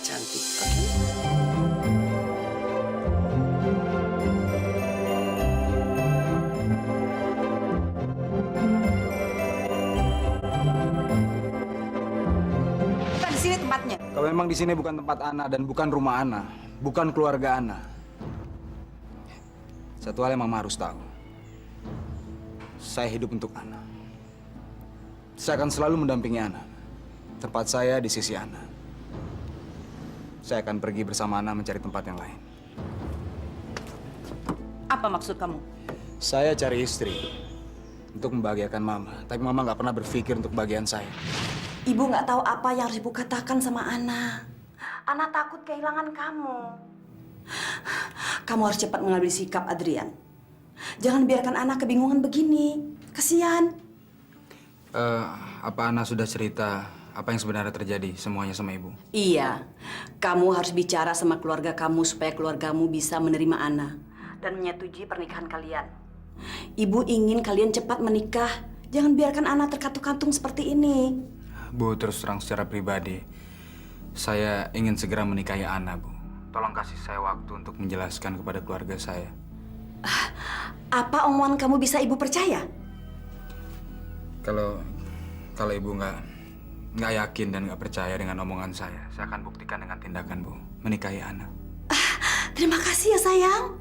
cantik, oke? Bukan di sini tempatnya. Kalau memang di sini bukan tempat Ana dan bukan rumah Ana, bukan keluarga Ana. Satu hal yang Mama harus tahu. Saya hidup untuk Ana. Saya akan selalu mendampingi Ana. Tempat saya di sisi Ana. Saya akan pergi bersama Ana mencari tempat yang lain. Apa maksud kamu? Saya cari istri untuk membahagiakan Mama, tapi Mama nggak pernah berpikir untuk bagian saya. Ibu nggak tahu apa yang harus ibu katakan sama Ana. Ana takut kehilangan kamu. Kamu harus cepat mengambil sikap, Adrian. Jangan biarkan Ana kebingungan begini. Kasihan. Apa Ana sudah cerita apa yang sebenarnya terjadi semuanya sama Ibu? Iya, kamu harus bicara sama keluarga kamu supaya keluargamu bisa menerima Ana dan menyetujui pernikahan kalian. Ibu ingin kalian cepat menikah. Jangan biarkan Ana terkatung-katung seperti ini. Bu, terus terang secara pribadi, saya ingin segera menikahi Ana, Bu. Tolong kasih saya waktu untuk menjelaskan kepada keluarga saya. Apa omongan kamu bisa ibu percaya? Kalau Ibu nggak yakin dan nggak percaya dengan omongan saya akan buktikan dengan tindakan, Bu. Menikahi Ana. Terima kasih ya sayang.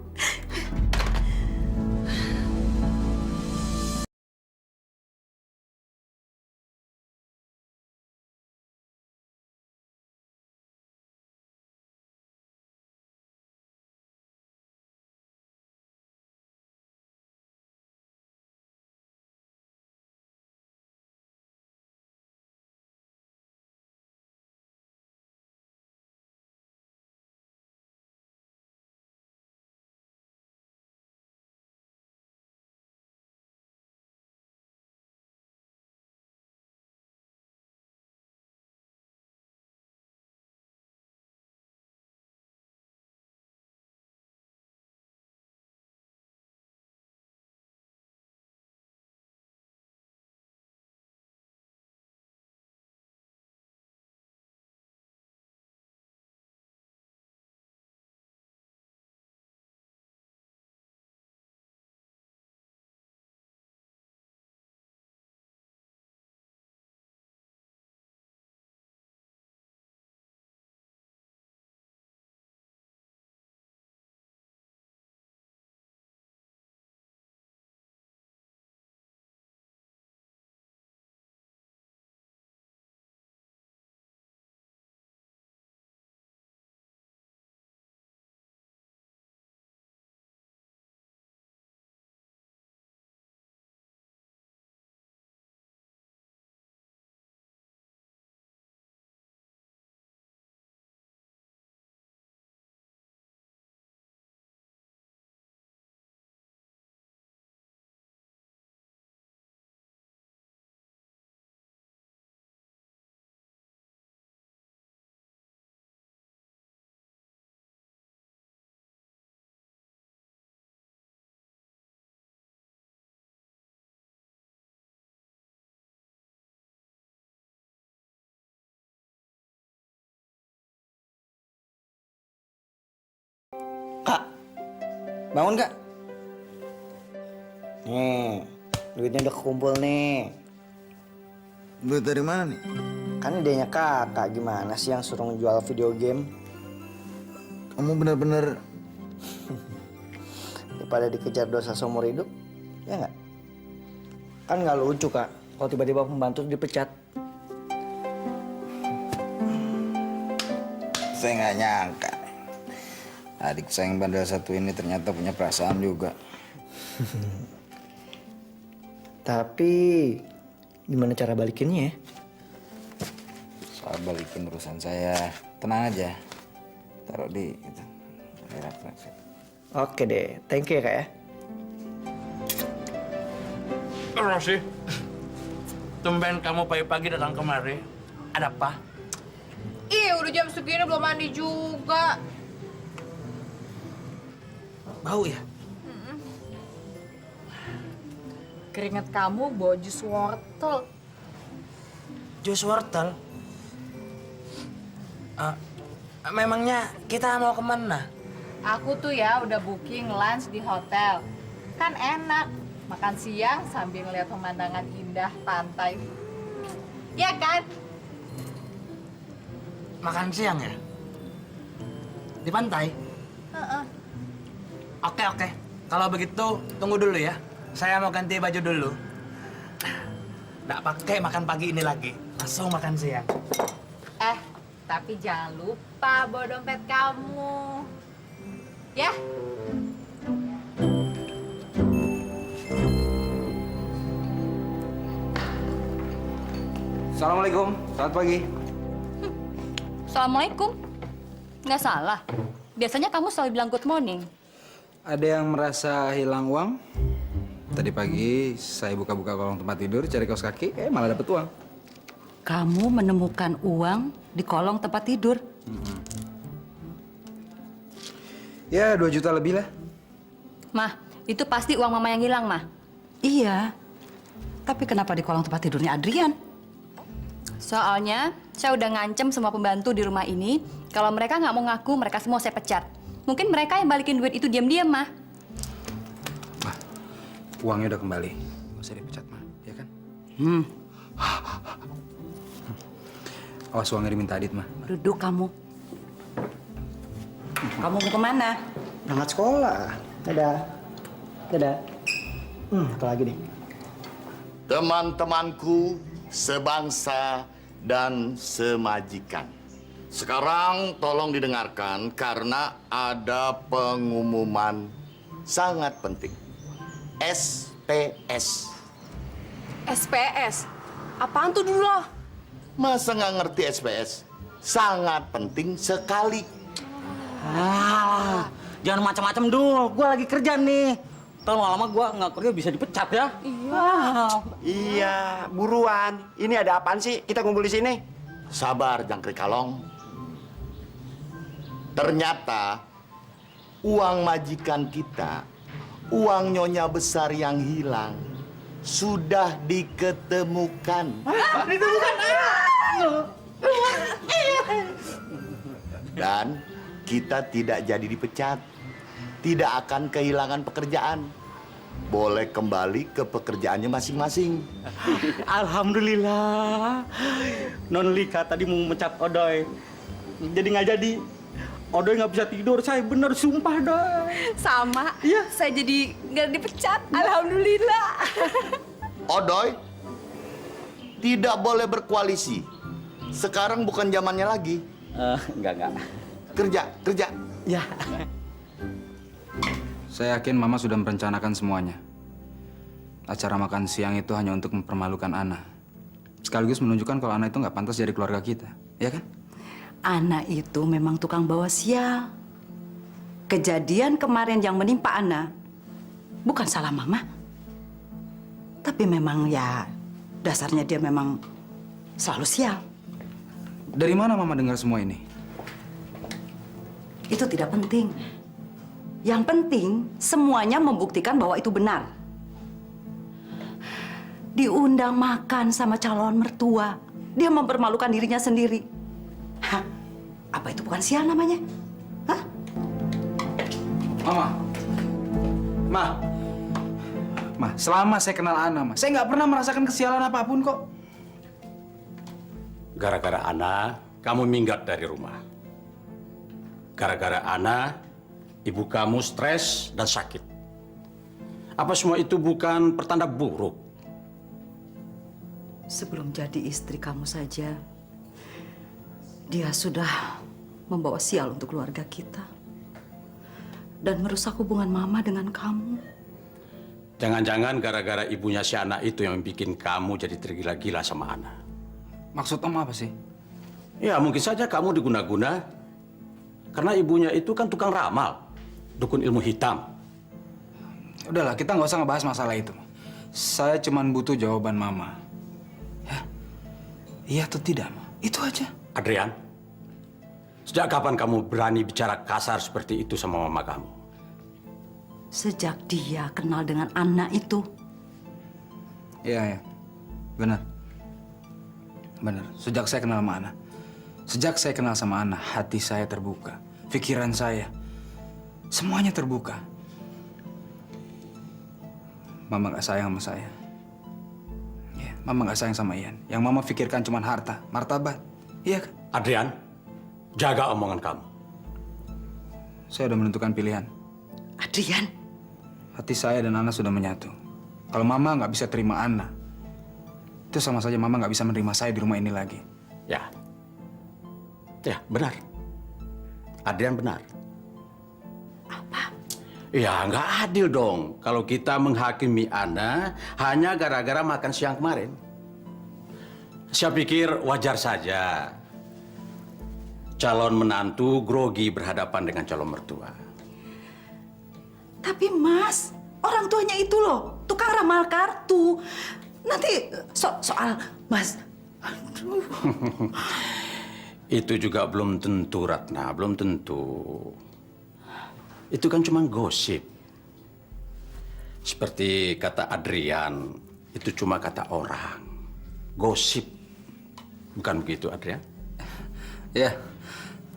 Kak, bangun Kak. Nih, duitnya udah kekumpul nih. Duit dari mana nih? Kan idenya kakak, gimana sih yang suruh ngejual video game? Kamu bener-bener Daripada dikejar dosa seumur hidup, ya nggak? Kan nggak lucu Kak, kalau tiba-tiba pembantu dipecat. saya nggak nyangka. Adik saya yang bandel satu ini ternyata punya perasaan juga. Tapi gimana cara balikinnya ya? Soal balikin urusan saya, tenang aja. Taruh di itu. Oke deh, thank you ya Kak ya. Rossi, tumben kamu pagi-pagi datang kemari. Ada apa? Ih, udah jam segini belum mandi juga. Bau ya? Keringat kamu bawa jus wortel. Jus wortel? memangnya kita mau kemana? Aku tuh ya udah booking lunch di hotel. Kan enak. Makan siang sambil ngeliat pemandangan indah pantai. Ya kan? Makan siang ya? Di pantai? Heeh. Oke. Kalau begitu, tunggu dulu ya. Saya mau ganti baju dulu. Nggak pakai makan pagi ini lagi. Langsung makan siang. Tapi jangan lupa bawa dompet kamu. Ya? Assalamualaikum, selamat pagi. Assalamualaikum. Nggak salah. Biasanya kamu selalu bilang good morning. Ada yang merasa hilang uang? Tadi pagi saya buka-buka kolong tempat tidur, cari kaos kaki, malah dapet uang. Kamu menemukan uang di kolong tempat tidur. Ya, 2 juta lebih lah. Mah, itu pasti uang mama yang hilang, Mah. Iya. Tapi kenapa di kolong tempat tidurnya Adrian? Soalnya saya udah ngancem semua pembantu di rumah ini. Kalau mereka nggak mau ngaku, mereka semua saya pecat. Mungkin mereka yang balikin duit itu diam-diam, Mah. Mah, uangnya udah kembali. Nggak usah dipecat, Mah. Ya kan? Awas uangnya diminta Adit, Mah. Duduk kamu. Kamu mau kemana? Berangkat sekolah. Dadah. Dadah. Apa lagi nih? Teman-temanku sebangsa dan semajikan. Sekarang tolong didengarkan karena ada pengumuman sangat penting. SPS. SPS? Apaan tuh dulu? Masa nggak ngerti SPS? Sangat penting sekali. Jangan macam-macam dulu. Gue lagi kerja nih. Ntar lama gue nggak kerja bisa dipecat ya. Iya, buruan. Ini ada apaan sih? Kita kumpul di sini. Sabar, Jangkrik Kalong. Ternyata uang majikan kita, uang nyonya besar yang hilang, sudah diketemukan. Dan kita tidak jadi dipecat. Tidak akan kehilangan pekerjaan. Boleh kembali ke pekerjaannya masing-masing. Alhamdulillah. Non Lika tadi mau mecat Odoy. Jadi nggak jadi. Odoy nggak bisa tidur. Saya bener sumpah, Doy. Sama. Iya. Saya jadi nggak dipecat. Alhamdulillah. Odoy, tidak boleh berkoalisi. Sekarang bukan zamannya lagi. Enggak. Kerja. Ya. Saya yakin Mama sudah merencanakan semuanya. Acara makan siang itu hanya untuk mempermalukan Ana. Sekaligus menunjukkan kalau Ana itu nggak pantas jadi keluarga kita. Ya kan? Ana itu memang tukang bawa sial. Kejadian kemarin yang menimpa Ana bukan salah Mama. Tapi memang ya dasarnya dia memang selalu sial. Dari mana Mama dengar semua ini? Itu tidak penting. Yang penting semuanya membuktikan bahwa itu benar. Diundang makan sama calon mertua, dia mempermalukan dirinya sendiri. Hah? Apa itu bukan sial namanya? Hah? Ma, selama saya kenal Ana, Ma, saya nggak pernah merasakan kesialan apapun kok. Gara-gara Ana, kamu minggat dari rumah. Gara-gara Ana, ibu kamu stres dan sakit. Apa semua itu bukan pertanda buruk? Sebelum jadi istri kamu saja, dia sudah membawa sial untuk keluarga kita. Dan merusak hubungan Mama dengan kamu. Jangan-jangan gara-gara ibunya si Ana itu yang bikin kamu jadi tergila-gila sama Ana. Maksud Om apa sih? Ya, mungkin saja kamu diguna-guna. Karena ibunya itu kan tukang ramal. Dukun ilmu hitam. Udahlah, kita nggak usah ngebahas masalah itu. Saya cuma butuh jawaban Mama. Ya? Iya atau tidak, Ma? Itu aja. Adrian, sejak kapan kamu berani bicara kasar seperti itu sama mama kamu? Sejak dia kenal dengan anak itu. Iya. Benar. Sejak saya kenal sama Ana. Sejak saya kenal sama Ana, hati saya terbuka. Pikiran saya, semuanya terbuka. Mama gak sayang sama saya. Ya, Mama gak sayang sama Ian. Yang Mama pikirkan cuma harta, martabat. Iya kan? Adrian, jaga omongan kamu. Saya udah menentukan pilihan. Adrian, Hati saya dan Ana sudah menyatu. Kalau Mama nggak bisa terima Ana, itu sama saja Mama nggak bisa menerima saya di rumah ini lagi. Ya. Ya, benar. Adrian benar. apa? Ya, nggak adil dong kalau kita menghakimi Ana hanya gara-gara makan siang kemarin. Saya pikir wajar saja calon menantu grogi berhadapan dengan calon mertua. Tapi Mas, orang tuanya itu loh, tukang ramal kartu. Nanti soal Mas, aduh. Itu juga belum tentu, Ratna, belum tentu. Itu kan cuma gosip. Seperti kata Adrian, itu cuma kata orang. Gosip. Bukan begitu, Adrian? Ya,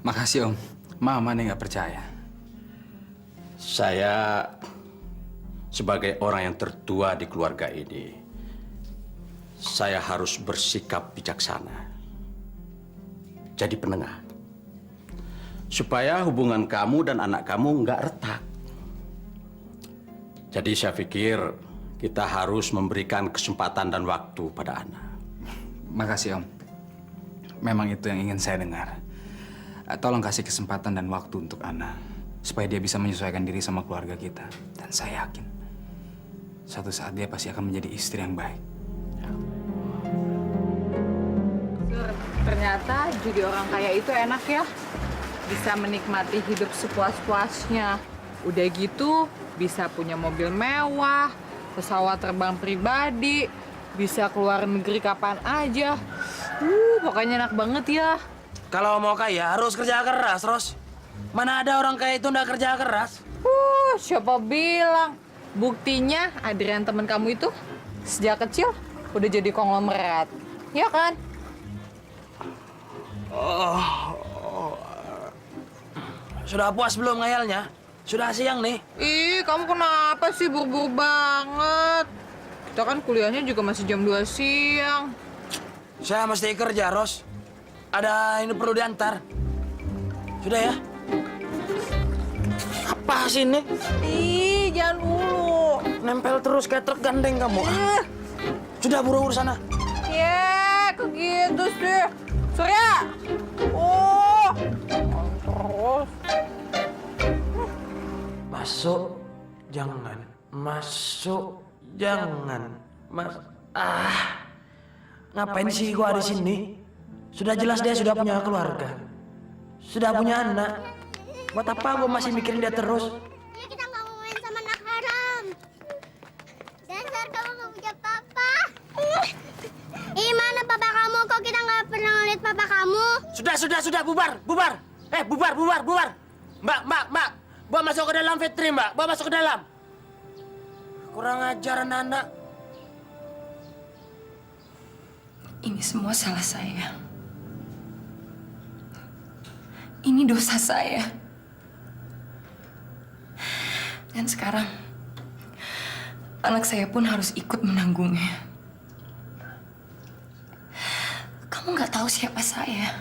makasih Om. Mama nih nggak percaya. Saya sebagai orang yang tertua di keluarga ini, saya harus bersikap bijaksana. Jadi penengah. Supaya hubungan kamu dan anak kamu nggak retak. Jadi saya pikir kita harus memberikan kesempatan dan waktu pada Ana. Makasih Om. Memang itu yang ingin saya dengar. Tolong kasih kesempatan dan waktu untuk Ana. Supaya dia bisa menyesuaikan diri sama keluarga kita. Dan saya yakin, suatu saat dia pasti akan menjadi istri yang baik. Ternyata jadi orang kaya itu enak ya. Bisa menikmati hidup sepuas-puasnya. Udah gitu, bisa punya mobil mewah, pesawat terbang pribadi, bisa keluar negeri kapan aja. Pokoknya enak banget ya. Kalau mau kaya harus kerja keras, Ros. Mana ada orang kaya itu nggak kerja keras? Siapa bilang? Buktinya Adrian teman kamu itu sejak kecil udah jadi konglomerat. Ya kan? Sudah puas belum ngayalnya? Sudah siang nih. Ih, kamu kenapa sih buru-buru banget? Kita kan kuliahnya juga masih jam 2 siang. Saya mesti kerja, Ros. Ada ini perlu diantar. Sudah ya? Apa sih ini? Ih, jangan dulu. Nempel terus kayak truk gandeng kamu. Sudah buru-buru sana. Ya, kok gitu sih. Surya! Terus. Masuk, jangan. Masuk, jangan. Ngapain sih gua di sini? Sudah jelas dia sudah punya keluarga. Sudah punya anak. Buat apa gua masih mikirin dia terus? Ya kita nggak mau main sama anak haram. Dasar kamu nggak punya papa. Mana papa kamu? Kok kita nggak pernah ngeliat papa kamu? Sudah, bubar. Bubar. Mbak. Bawa masuk ke dalam, Fitri, Mbak. Bawa masuk ke dalam. Kurang ajar anak-anak. Ini semua salah saya. Ini dosa saya. Dan sekarang, anak saya pun harus ikut menanggungnya. Kamu nggak tahu siapa saya.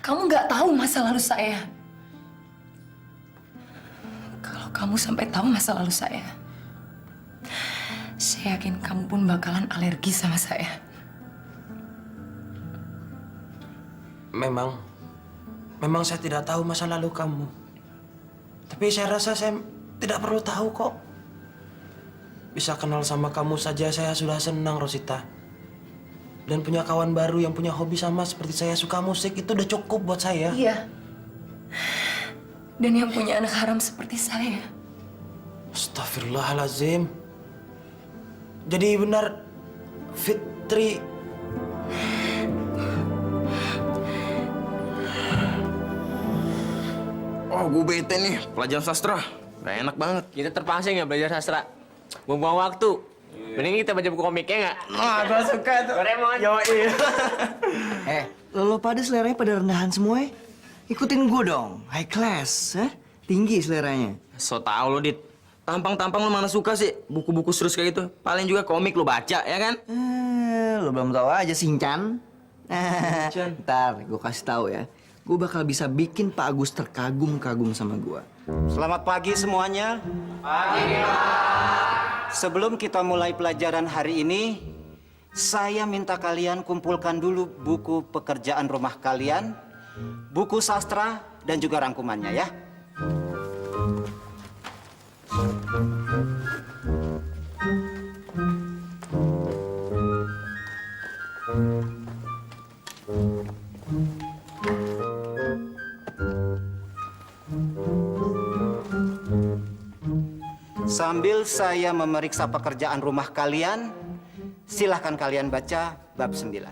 Kamu nggak tahu masa lalu saya. Kalau kamu sampai tahu masa lalu saya yakin kamu pun bakalan alergi sama saya. Memang saya tidak tahu masa lalu kamu. Tapi saya rasa saya tidak perlu tahu kok. Bisa kenal sama kamu saja saya sudah senang, Rosita. Dan punya kawan baru yang punya hobi sama seperti saya, suka musik, itu udah cukup buat saya. Iya. Dan yang punya anak haram seperti saya. Astagfirullahaladzim. Jadi benar, Fitri... Oh, gue bete nih. Pelajaran sastra. Gak enak banget. Kita terpancing ya belajar sastra. Buang-buang waktu. Mending kita baca buku komiknya nggak? Wah, gua suka tuh. Doraemon. Yoi. Lo pada seleranya pada rendahan semua ya? Ikutin gue dong, high class, tinggi seleranya. So tau lo, Dit. Tampang-tampang lo mana suka sih buku-buku serius kayak gitu. Paling juga komik lo baca, ya kan? Lo belum tahu aja Shinchan. Ntar gue kasih tahu ya. Gue bakal bisa bikin Pak Agus terkagum-kagum sama gue. Selamat pagi semuanya. Pagi, Pak. Sebelum kita mulai pelajaran hari ini, saya minta kalian kumpulkan dulu buku pekerjaan rumah kalian, buku sastra, dan juga rangkumannya ya. Sambil saya memeriksa pekerjaan rumah kalian, silahkan kalian baca bab 9.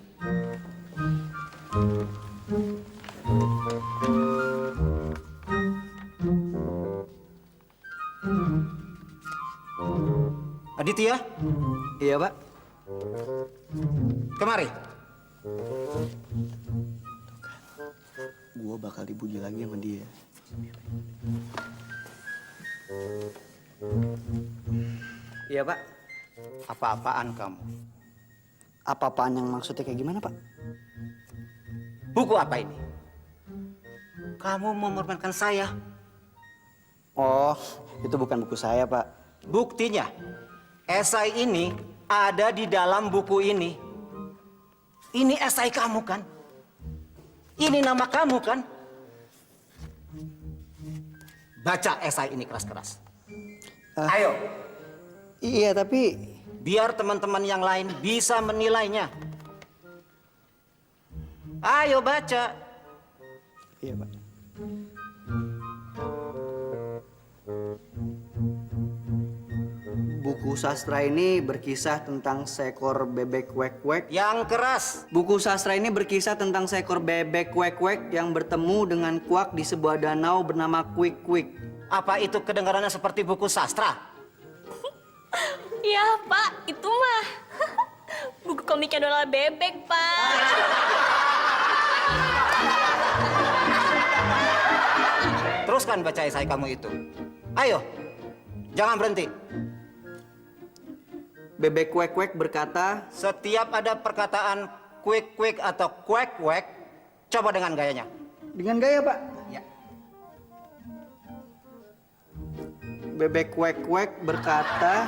Aditya? Iya, Pak. Kemari. Gue bakal dipuji lagi sama dia. Iya, Pak. Apa-apaan kamu? Apa-apaan yang maksudnya kayak gimana, Pak? Buku apa ini? Kamu mempermainkan saya. Oh, itu bukan buku saya, Pak. Buktinya, esai ini ada di dalam buku ini. Ini esai kamu kan? Ini nama kamu kan? Baca esai ini keras-keras. Ayo. Iya, tapi... Biar teman-teman yang lain bisa menilainya. Ayo baca. Iya, Pak. Buku sastra ini berkisah tentang seekor bebek wek-wek. Yang keras. Buku sastra ini berkisah tentang seekor bebek wek-wek yang bertemu dengan kuak di sebuah danau bernama Kwik-Kwik. Apa itu kedengarannya seperti buku sastra? Ya, Pak, itu mah buku komiknya Donald Bebek, Pak. Teruskan baca esai kamu itu. Ayo, jangan berhenti. Bebek kwek-kwek berkata, setiap ada perkataan kwik-kwik atau kwek-kwek, coba dengan gayanya. Dengan gaya, Pak? Ya. Bebek kwek-kwek berkata,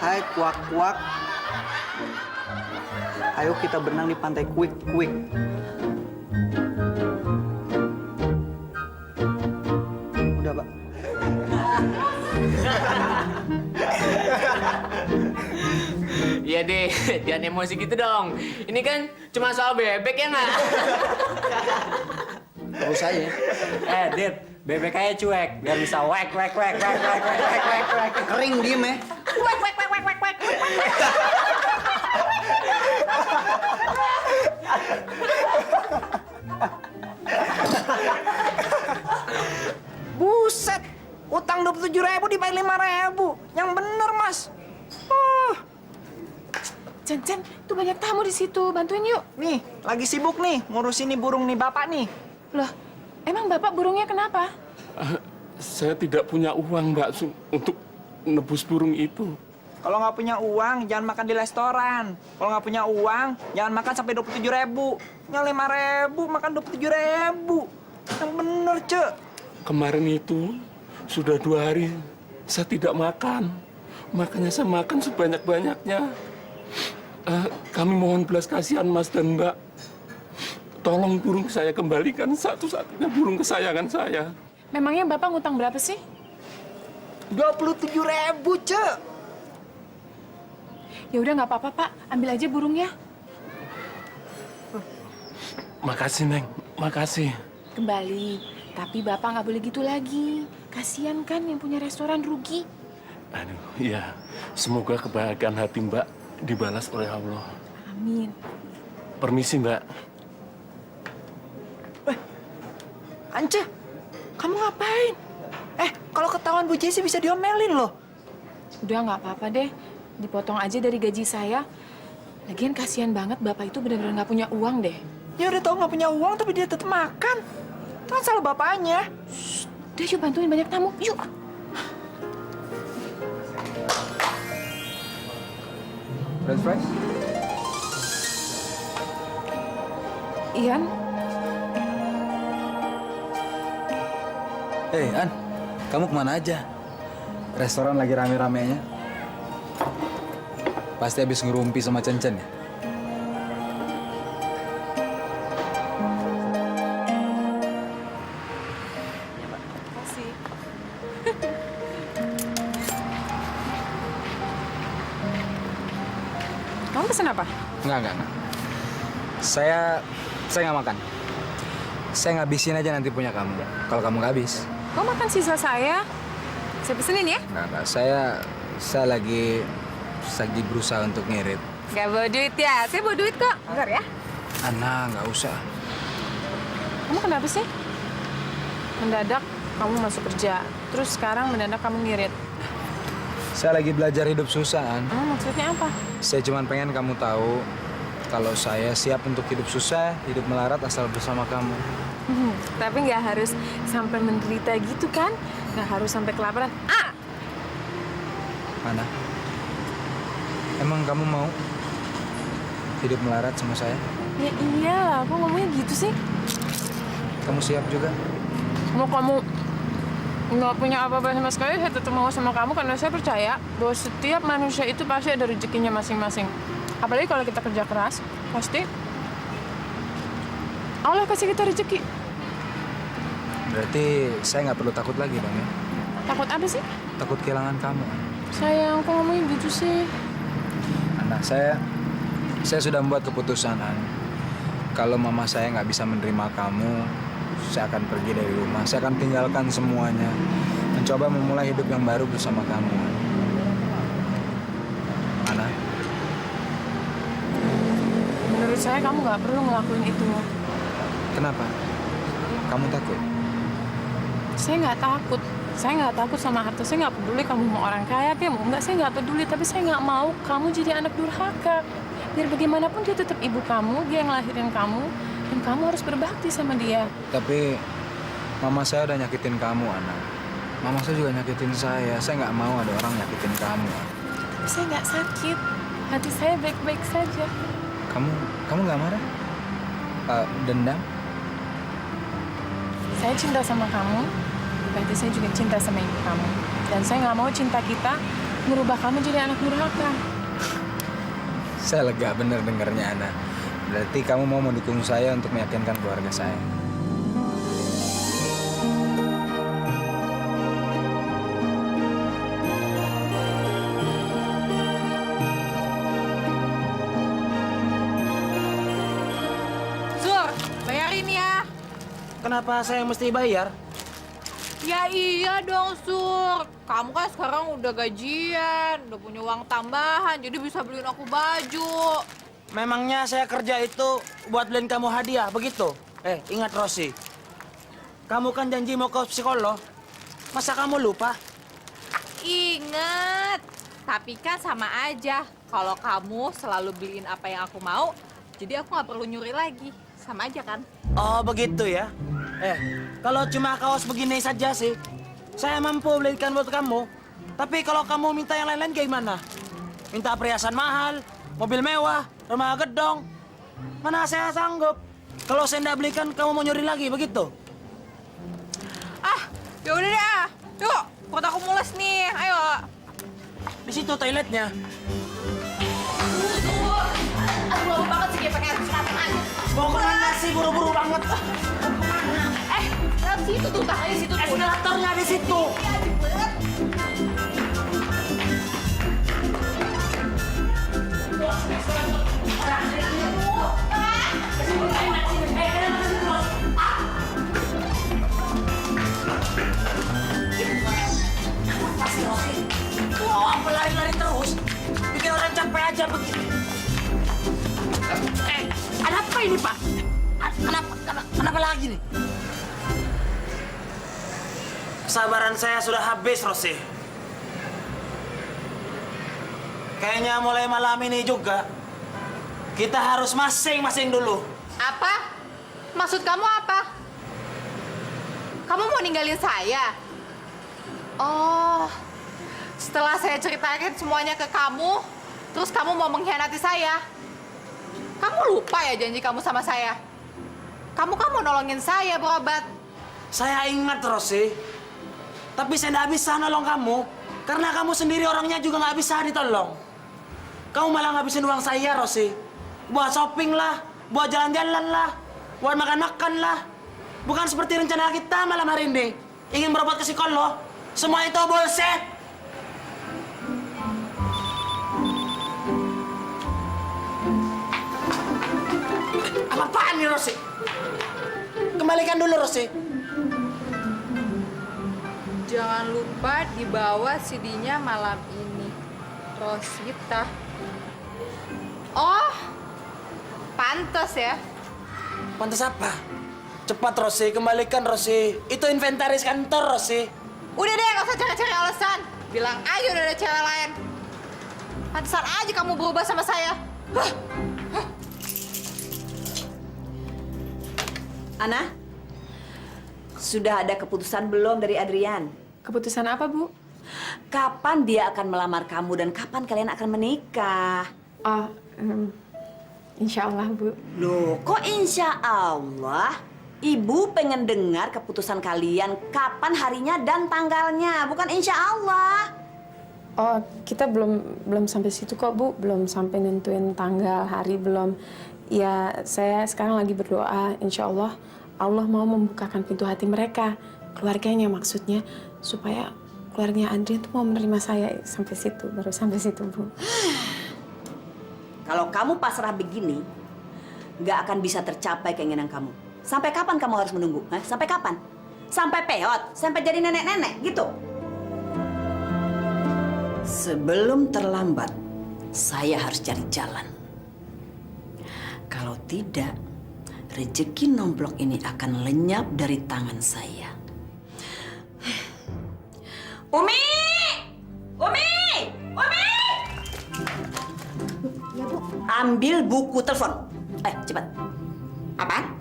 hai kuak-kuak, ayo kita berenang di pantai Kwik-Kwik. Udah, Pak. Iya deh, jangan emosi gitu dong. Ini kan cuma soal bebek ya nggak? Terus saya. Dit, bebek aja cuek, biar bisa wek. Kering diem ya. Wek. Buset, utang 27.000 dibayar 5.000. Yang bener, Mas. Cen, tuh banyak tamu di situ. Bantuin yuk. Nih, lagi sibuk nih ngurusin nih burung nih Bapak nih. Loh, emang Bapak burungnya kenapa? Saya tidak punya uang, Mbak, untuk nebus burung itu. Kalau nggak punya uang, jangan makan di restoran. Kalau nggak punya uang, jangan makan sampai 27.000. Yang 5.000 makan 27.000. Yang bener, Cek. Kemarin itu sudah 2 hari saya tidak makan. Makanya saya makan sebanyak-banyaknya. Kami mohon belas kasihan Mas dan Mbak. Tolong burung saya kembalikan, satu-satunya burung kesayangan saya. Memangnya Bapak ngutang berapa sih? 27.000, Cek. Ya udah nggak apa-apa, Pak. Ambil aja burungnya. Makasih, Neng. Makasih. Kembali. Tapi Bapak nggak boleh gitu lagi. Kasian kan yang punya restoran rugi. Aduh, ya. Semoga kebahagiaan hati Mbak dibalas oleh Allah. Amin. Permisi, Mbak. Ance, kamu ngapain? Kalau ketahuan Bu Jessi bisa diomelin loh. Udah nggak apa-apa deh. dipotong aja dari gaji saya. Lagian kasihan banget bapak itu benar-benar nggak punya uang deh. Ya udah tahu nggak punya uang tapi dia tetap makan. Itu kan salah bapaknya. Udah yuk bantuin banyak tamu, yuk. French fries? Ian, An, kamu kemana aja? Restoran lagi rame-ramenya. Pasti habis ngerumpi sama Cencen ya? makasih. Kamu pesen apa? Enggak. Saya nggak makan. Saya ngabisin aja nanti punya kamu. Kalau kamu nggak habis. Kau makan sisa saya. Saya pesenin ya? Enggak. Saya lagi berusaha untuk ngirit. Gak bawa duit ya? Saya bawa duit kok. Bentar ya. Ana, nggak usah. Kamu kenapa sih? Mendadak kamu masuk kerja. Terus sekarang mendadak kamu ngirit. Saya lagi belajar hidup susah, An. Maksudnya apa? Saya cuma pengen kamu tahu kalau saya siap untuk hidup susah, hidup melarat asal bersama kamu. Tapi nggak harus sampai menderita gitu kan? Nggak harus sampai kelaparan. Ana, emang kamu mau hidup melarat sama saya? Ya iyalah, kok ngomongnya gitu sih? Kamu siap juga? Mau kamu nggak punya apa-apa sama sekali, saya tetap mau sama kamu karena saya percaya bahwa setiap manusia itu pasti ada rezekinya masing-masing. Apalagi kalau kita kerja keras, pasti Allah kasih kita rezeki. Berarti saya nggak perlu takut lagi dong ya? Takut apa sih? Takut kehilangan kamu. Sayang, kok ngomongnya gitu sih? Ana, saya sudah membuat keputusan, An. Kalau mama saya nggak bisa menerima kamu, saya akan pergi dari rumah. Saya akan tinggalkan semuanya. Mencoba memulai hidup yang baru bersama kamu. Ana, Menurut saya kamu nggak perlu ngelakuin itu. kenapa? Kamu takut? Saya nggak takut. Saya nggak takut sama harta. Saya nggak peduli kamu mau orang kaya kayak mau nggak. Saya nggak peduli. Tapi saya nggak mau kamu jadi anak durhaka. Biar bagaimanapun dia tetap ibu kamu. Dia yang ngelahirin kamu. Dan kamu harus berbakti sama dia. Tapi mama saya udah nyakitin kamu, Ana. Mama saya juga nyakitin saya. Saya nggak mau ada orang nyakitin kamu. Tapi saya nggak sakit. Hati saya baik-baik saja. Kamu nggak marah? Dendam? Saya cinta sama kamu. Berarti saya juga cinta sama ibu kamu. Dan saya nggak mau cinta kita merubah kamu jadi anak durhaka. Saya lega bener dengernya, Ana. Berarti kamu mau mendukung saya untuk meyakinkan keluarga saya. Sur, bayarin ya. Kenapa saya mesti bayar? Ya iya dong, Sur. Kamu kan sekarang udah gajian, udah punya uang tambahan, jadi bisa beliin aku baju. Memangnya saya kerja itu buat beliin kamu hadiah, begitu? Ingat Rosi. Kamu kan janji mau ke psikolog. Masa kamu lupa? Ingat. Tapi kan sama aja. Kalau kamu selalu beliin apa yang aku mau, jadi aku nggak perlu nyuri lagi. Sama aja kan? Oh, begitu ya? Kalau cuma kaos begini saja sih, saya mampu belikan buat kamu. Tapi kalau kamu minta yang lain-lain gimana? Minta perhiasan mahal, mobil mewah, rumah gedong. Mana saya sanggup? Kalau saya nggak belikan, kamu mau nyuri lagi, begitu? Ya udah deh. Yuk, perut aku mules nih. Ayo. Di situ toiletnya. Aku lama banget sih kayak pakai air selatan aja. Mau kemana sih? Buru-buru banget. Dalam situ tuh, tangannya situ. Eskalatornya di situ. Apa lari-lari terus? Bikin orang capek aja begitu. Ada apa ini, Pak? Kenapa lagi nih? Kesabaran saya sudah habis, Rosi. Kayaknya mulai malam ini juga kita harus masing-masing dulu. Apa? Maksud kamu apa? Kamu mau ninggalin saya? Oh, setelah saya ceritakan semuanya ke kamu, terus kamu mau mengkhianati saya? Kamu lupa ya janji kamu sama saya? Kamu kan mau nolongin saya berobat. Saya ingat, Rosi. Tapi saya nggak bisa nolong kamu. Karena kamu sendiri orangnya juga nggak bisa ditolong. Kamu malah ngabisin uang saya, Rosi. Buat shopping lah, buat jalan-jalan lah, buat makan-makan lah. Bukan seperti rencana kita malam hari ini. Ingin berobat ke psikolog. Semua itu bullshit. Apa-apaan nih, Rosi? Kembalikan dulu, Rosi. Jangan lupa dibawa CD-nya malam ini. Rosita. Oh, pantas ya. Pantas apa? Cepat, Rosi. Kembalikan, Rosi. Itu inventaris kantor, Rosi. Udah deh, gak usah cari-cari alasan. Bilang aja udah ada cewek lain. Pantesan aja kamu berubah sama saya. Ana, sudah ada keputusan belum dari Adrian? Keputusan apa, Bu? Kapan dia akan melamar kamu dan kapan kalian akan menikah? Oh, insya Allah, Bu. Loh, kok insya Allah? Ibu pengen dengar keputusan kalian kapan harinya dan tanggalnya, bukan insya Allah. Oh, kita belum sampai situ kok, Bu. Belum sampai nentuin tanggal, hari belum. Ya, saya sekarang lagi berdoa, insya Allah Allah mau membukakan pintu hati mereka, keluarganya maksudnya, supaya keluarganya Adrian tuh mau menerima saya sampai situ, baru sampai situ, Bu. Kalau kamu pasrah begini, nggak akan bisa tercapai keinginan kamu. Sampai kapan kamu harus menunggu? Hah? Sampai kapan? Sampai peot? Sampai jadi nenek-nenek gitu? Sebelum terlambat, saya harus cari jalan. Kalau tidak, rezeki nomplok ini akan lenyap dari tangan saya. Umi! Umi! Umi! Ya, Bu. Ambil buku telepon. Cepat. Apaan?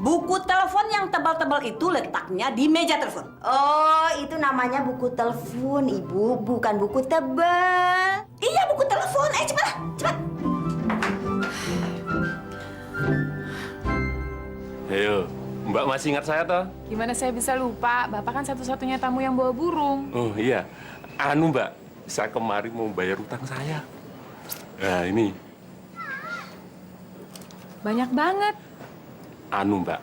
Buku telepon yang tebal-tebal itu letaknya di meja telepon. Oh, itu namanya buku telepon, Ibu, bukan buku tebal. Iya, buku telepon. Cepat, cepat. Ayo, Mbak masih ingat saya toh? Gimana saya bisa lupa? Bapak kan satu-satunya tamu yang bawa burung. Oh iya, Mbak, saya kemarin mau bayar utang saya. Nah ini. Banyak banget. Mbak,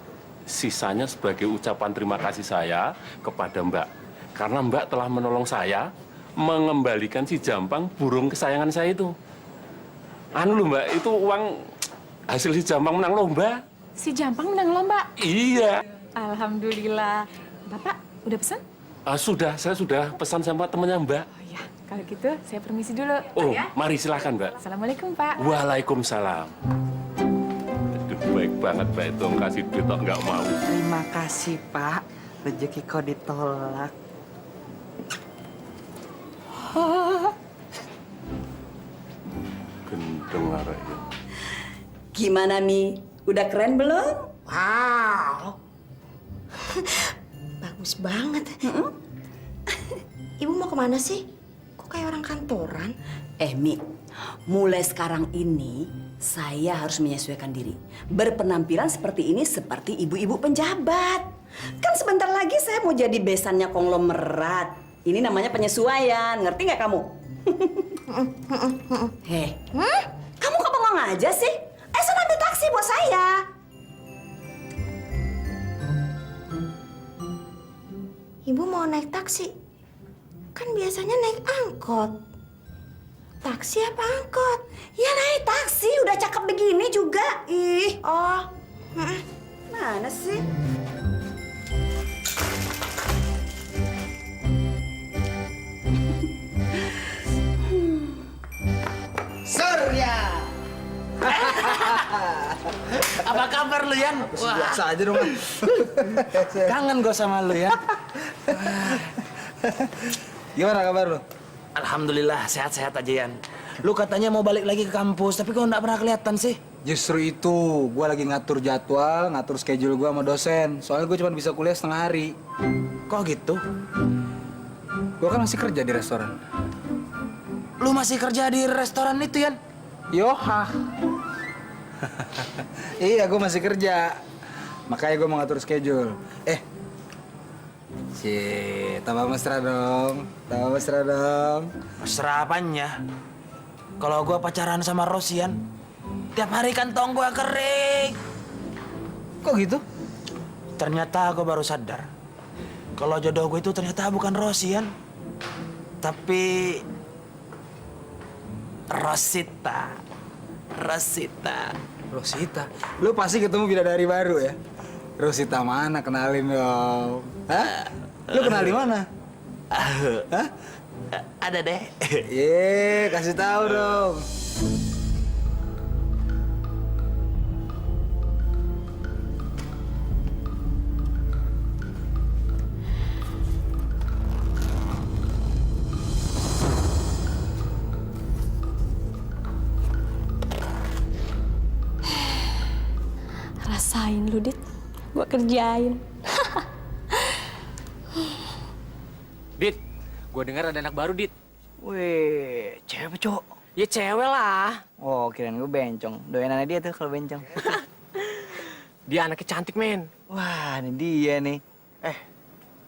sisanya sebagai ucapan terima kasih saya kepada Mbak. Karena Mbak telah menolong saya mengembalikan si Jampang, burung kesayangan saya itu. Loh Mbak, itu uang hasil si Jampang menang lomba. Si Jampang menang lomba? Iya. Alhamdulillah. Bapak udah pesan? Saya sudah pesan sama temannya Mbak. Oh ya, kalau gitu saya permisi dulu. Oh, ya? mari silahkan Mbak. Assalamualaikum, Pak. Waalaikumsalam. Aduh, baik banget Mbak itu kasih duit kok nggak mau. Terima kasih, Pak. Rezeki kau ditolak. Gendeng arahnya. Gimana, Mi? Udah keren belum? Wow. Bagus banget. Ibu mau kemana sih? Kok kayak orang kantoran? Mi, mulai sekarang ini saya harus menyesuaikan diri. Berpenampilan seperti ini seperti ibu-ibu penjabat. Kan sebentar lagi saya mau jadi besannya konglomerat. Ini namanya penyesuaian, ngerti nggak kamu? Kamu kok bengong aja sih? Sana ambil taksi buat saya. Ibu mau naik taksi? Kan biasanya naik angkot. Taksi apa angkot? Ya naik taksi, udah cakep begini juga. Ih. Oh. Mana sih? Surya. Apa kabar lu, Yan? Wah, biasa aja dong. Kangen gue sama lu, ya. Gimana kabar lu? Alhamdulillah, sehat-sehat aja, Yan. Lu katanya mau balik lagi ke kampus, tapi kok nggak pernah kelihatan sih? Justru itu, gue lagi ngatur jadwal, ngatur schedule gue sama dosen. Soalnya gue cuma bisa kuliah setengah hari. Kok gitu? Gue kan masih kerja di restoran. Lu masih kerja di restoran itu, Yan? Yoha. Iya, gue masih kerja. Makanya gue mau ngatur schedule. Tambah mesra dong. Tambah mesra dong. Mesra apanya? Kalau gua pacaran sama Rosian, tiap hari kantong gua kering. Kok gitu? Ternyata gua baru sadar kalau jodoh gue itu ternyata bukan Rosian, tapi Rosita. Rosita? Lu pasti ketemu bidadari baru ya? Rosita mana? Kenalin dong. Hah? Lu kenal di mana? Hah? Ada deh. Kasih tahu dong. Rasain lu, Dit. Gua kerjain. Dit, gue dengar ada anak baru, Dit. Wih, cewek apa cowok? Ya cewek lah. Oh, kirain gue bencong. Doyanannya dia tuh kalau bencong. Dia anaknya cantik, men. Wah, ini dia nih.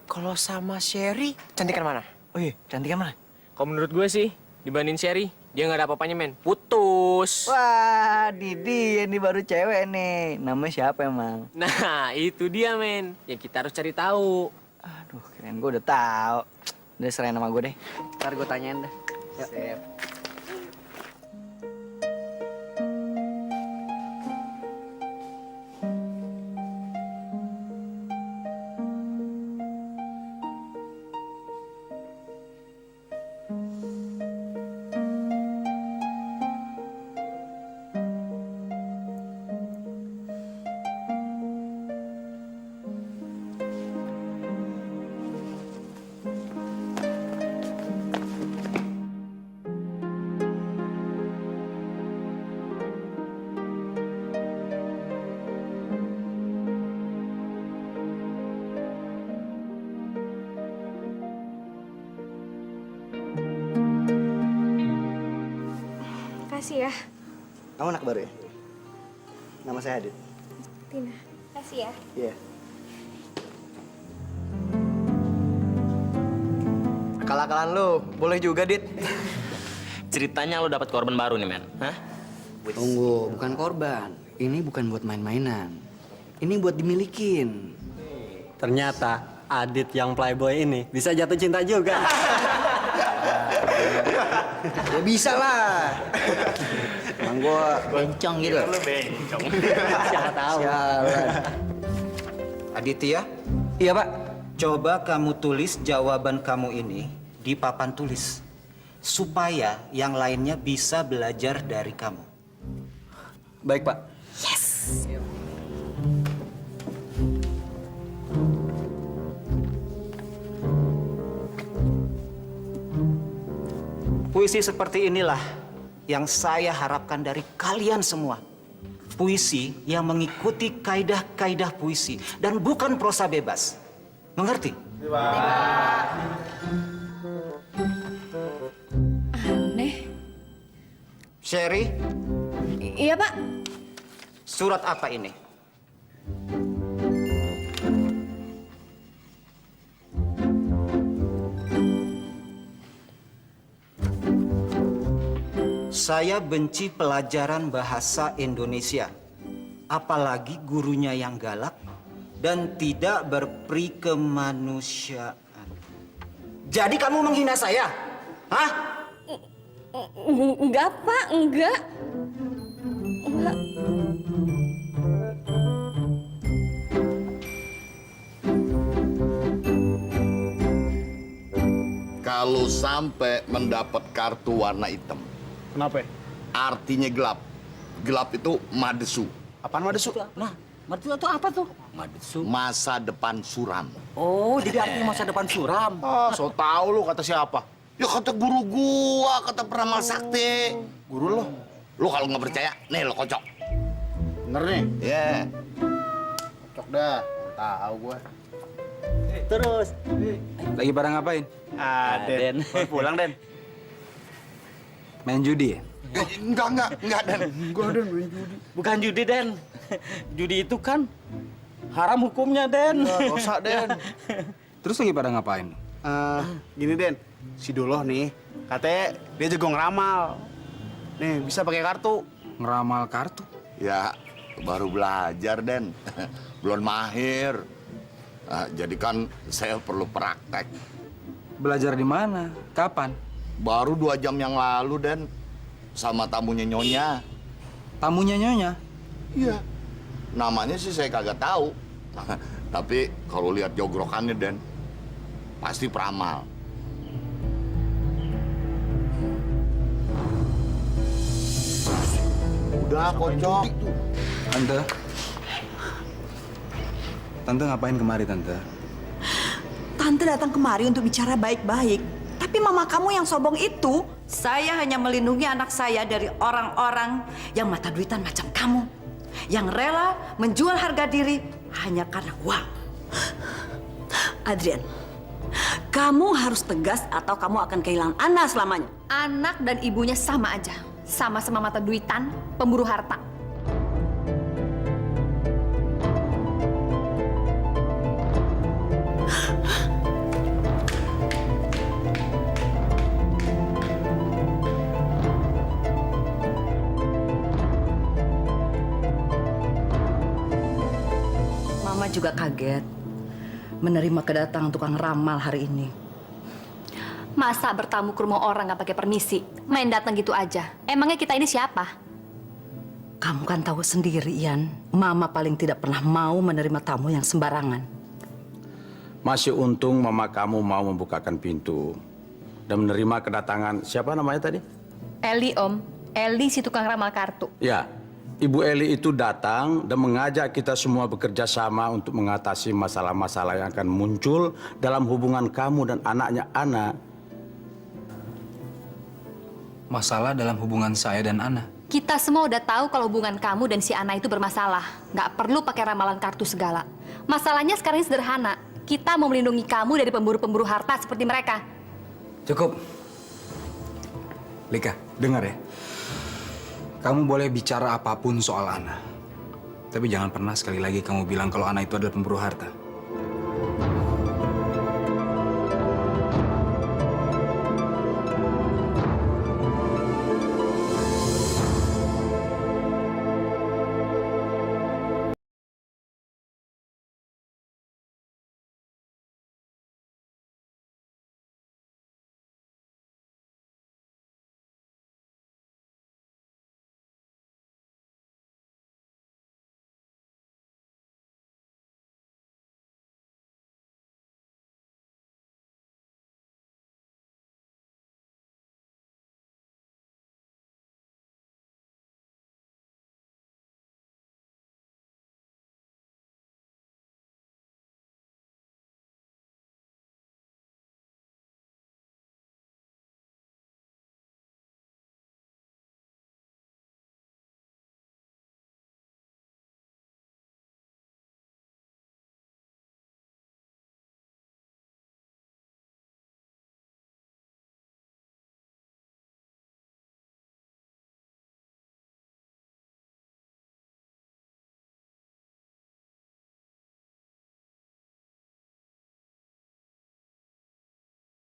Kalau sama Sherry, cantikan mana? Oh iya, cantikan mana? Kalau menurut gue sih, dibanding Sherry, dia nggak ada apa-apanya, men. Putus. Wah, di dia nih baru cewek nih. Namanya siapa emang? Nah, itu dia, men. Yang kita harus cari tahu. Aduh, kirain gue udah tahu. Udah serahin nama gue deh. Ntar gue tanyain dah. Sip. Makasih ya. Kamu anak baru ya? Nama saya Adit. Tina. Makasih ya. Iya. Akal-akalan lu, boleh juga, Dit. Ceritanya lo dapat korban baru nih, men. Hah? Tunggu, bukan korban. Ini bukan buat main-mainan. Ini buat dimilikin. Ternyata Adit yang playboy ini bisa jatuh cinta juga. Ya bisa lah. Emang gua bencong gitu. Lu bencong. Siapa tahu. Sialan. Aditya? Iya, Pak. Coba kamu tulis jawaban kamu ini di papan tulis. Supaya yang lainnya bisa belajar dari kamu. Baik, Pak. Yes! Puisi seperti inilah yang saya harapkan dari kalian semua. Puisi yang mengikuti kaidah-kaidah puisi dan bukan prosa bebas. Mengerti? Aneh. Sherry, Iya, Pak. surat apa ini? Saya benci pelajaran bahasa Indonesia, apalagi gurunya yang galak dan tidak berperi kemanusiaan. Jadi kamu menghina saya? Hah? Enggak, Pak. Enggak. Enggak. Kalau sampai mendapat kartu warna hitam. Kenapa? Artinya gelap. Gelap itu madesu. Apaan madesu? Nah, madesu itu apa tuh? Madesu. Masa depan suram. Oh, jadi artinya masa depan suram. So tahu lu kata siapa? Ya kata guru gua, kata peramal sakti. Guru lo? Lo kalau nggak percaya, nih lo kocok. Bener nih? Iya. Cocok dah. Tahu gua. Terus. Lagi pada ngapain? Den. Baru pulang, Den. Main judi ya? Enggak, Den. Enggak, Den, main judi. Bukan judi, Den. Judi itu kan haram hukumnya, Den. Nggak usah, Den. Terus lagi pada ngapain? Gini Den, si Doloh nih, katanya dia jago ngeramal. Nih, bisa pakai kartu. Ngeramal kartu? Ya, baru belajar, Den. Belum mahir. Jadi kan saya perlu praktek. Belajar di mana? Kapan? Baru 2 jam yang lalu, Den. Sama tamunya Nyonya. Tamunya Nyonya? Iya. Namanya sih saya kagak tahu. Tapi kalau lihat jogrokannya, Den, pasti peramal. Udah, kocok. Tante ngapain kemari, Tante? Tante datang kemari untuk bicara baik-baik. Tapi mama kamu yang sombong itu, saya hanya melindungi anak saya dari orang-orang yang mata duitan macam kamu. Yang rela menjual harga diri hanya karena uang. Adrian, kamu harus tegas atau kamu akan kehilangan Ana selamanya. Anak dan ibunya sama aja. Sama-sama mata duitan, pemburu harta. Mama juga kaget menerima kedatangan tukang ramal hari ini. Masa bertamu ke rumah orang nggak pakai permisi? Main datang gitu aja. Emangnya kita ini siapa? Kamu kan tahu sendiri, Ian. Mama paling tidak pernah mau menerima tamu yang sembarangan. Masih untung mama kamu mau membukakan pintu dan menerima kedatangan siapa namanya tadi? Eli, Om. Eli si tukang ramal kartu. Ya, Ibu Eli itu datang dan mengajak kita semua bekerja sama untuk mengatasi masalah-masalah yang akan muncul dalam hubungan kamu dan anaknya Ana. Masalah dalam hubungan saya dan Ana? Kita semua udah tahu kalau hubungan kamu dan si Ana itu bermasalah. Nggak perlu pakai ramalan kartu segala. Masalahnya sekarang ini sederhana. Kita mau melindungi kamu dari pemburu-pemburu harta seperti mereka. Cukup. Lika, dengar ya. Kamu boleh bicara apapun soal Ana. Tapi jangan pernah sekali lagi kamu bilang kalau Ana itu adalah pemburu harta.